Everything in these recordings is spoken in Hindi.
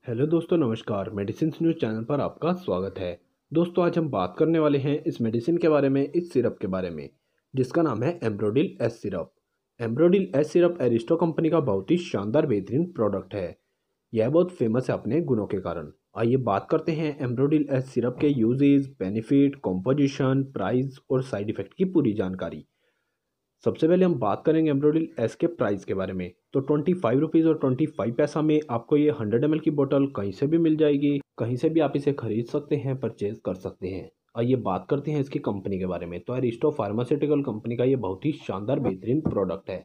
हेलो दोस्तों, नमस्कार। मेडिसिन न्यूज़ चैनल पर आपका स्वागत है। दोस्तों, आज हम बात करने वाले हैं इस मेडिसिन के बारे में, इस सिरप के बारे में, जिसका नाम है Ambrodil S syrup. Ambrodil S syrup Aristo company का बहुत ही शानदार बेहतरीन प्रोडक्ट है। यह बहुत फेमस है अपने गुणों के कारण। आइए बात करते हैं एम्ब्रोडिल एस सिरप के यूजेज, बेनिफिट, कॉम्पोजिशन, प्राइस और साइड इफेक्ट की पूरी जानकारी। सबसे पहले हम बात करेंगे एम्ब्रोडिल एस के प्राइस के बारे में। तो 25 रुपीज़ और 25 पैसा में आपको ये 100 ml की बोतल कहीं से भी मिल जाएगी। कहीं से भी आप इसे खरीद सकते हैं, परचेज कर सकते हैं। आइए बात करते हैं इसकी कंपनी के बारे में। तो एरिस्टो फार्मास्यूटिकल कंपनी का ये बहुत ही शानदार बेहतरीन प्रोडक्ट है।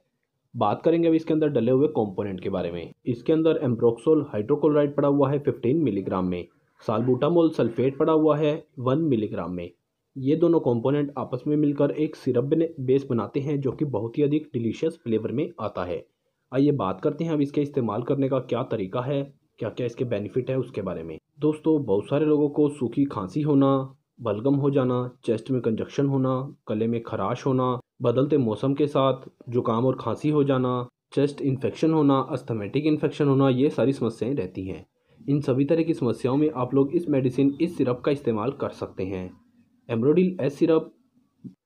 बात करेंगे अब इसके अंदर डले हुए कंपोनेंट के बारे में। इसके अंदर एम्ब्रोक्सोल हाइड्रोक्लोराइड पड़ा हुआ है 15 मिलीग्राम में। साल्बुटामोल सल्फेट पड़ा हुआ है 1 मिलीग्राम में। ये दोनों कंपोनेंट आपस में मिलकर एक सिरप बेस बनाते हैं, जो कि बहुत ही अधिक डिलीशियस फ्लेवर में आता है। आइए बात करते हैं अब इसके इस्तेमाल करने का क्या तरीका है, क्या क्या इसके बेनिफिट है उसके बारे में। दोस्तों, बहुत सारे लोगों को सूखी खांसी होना, बलगम हो जाना, चेस्ट में कंजक्शन होना, गले में खराश होना, बदलते मौसम के साथ जुकाम और खांसी हो जाना, चेस्ट इन्फेक्शन होना, अस्थमेटिक इन्फेक्शन होना, ये सारी समस्याएं रहती हैं। इन सभी तरह की समस्याओं में आप लोग इस सिरप का इस्तेमाल कर सकते हैं। एम्ब्रोडिल एस सिरप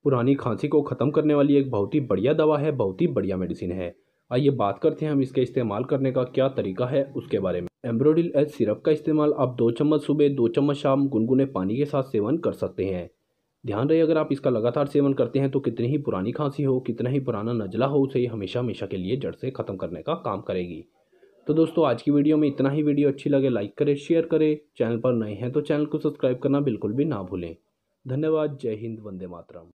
पुरानी खांसी को ख़त्म करने वाली एक बहुत ही बढ़िया दवा है, बहुत ही बढ़िया मेडिसिन है। आइए बात करते हैं हम इसके इस्तेमाल करने का क्या तरीका है उसके बारे में। एम्ब्रोडिल एस सिरप का इस्तेमाल आप 2 चम्मच सुबह, 2 चम्मच शाम गुनगुने पानी के साथ सेवन कर सकते हैं। ध्यान रहे, अगर आप इसका लगातार सेवन करते हैं तो कितनी ही पुरानी खांसी हो, कितना ही पुराना नज़ला हो, उसे हमेशा हमेशा के लिए जड़ से ख़त्म करने का काम करेगी। तो दोस्तों, आज की वीडियो में इतना ही। वीडियो अच्छी लगे लाइक करें, शेयर करें। चैनल पर नए हैं तो चैनल को सब्सक्राइब करना बिल्कुल भी ना भूलें। धन्यवाद। जय हिंद, वंदे मातरम।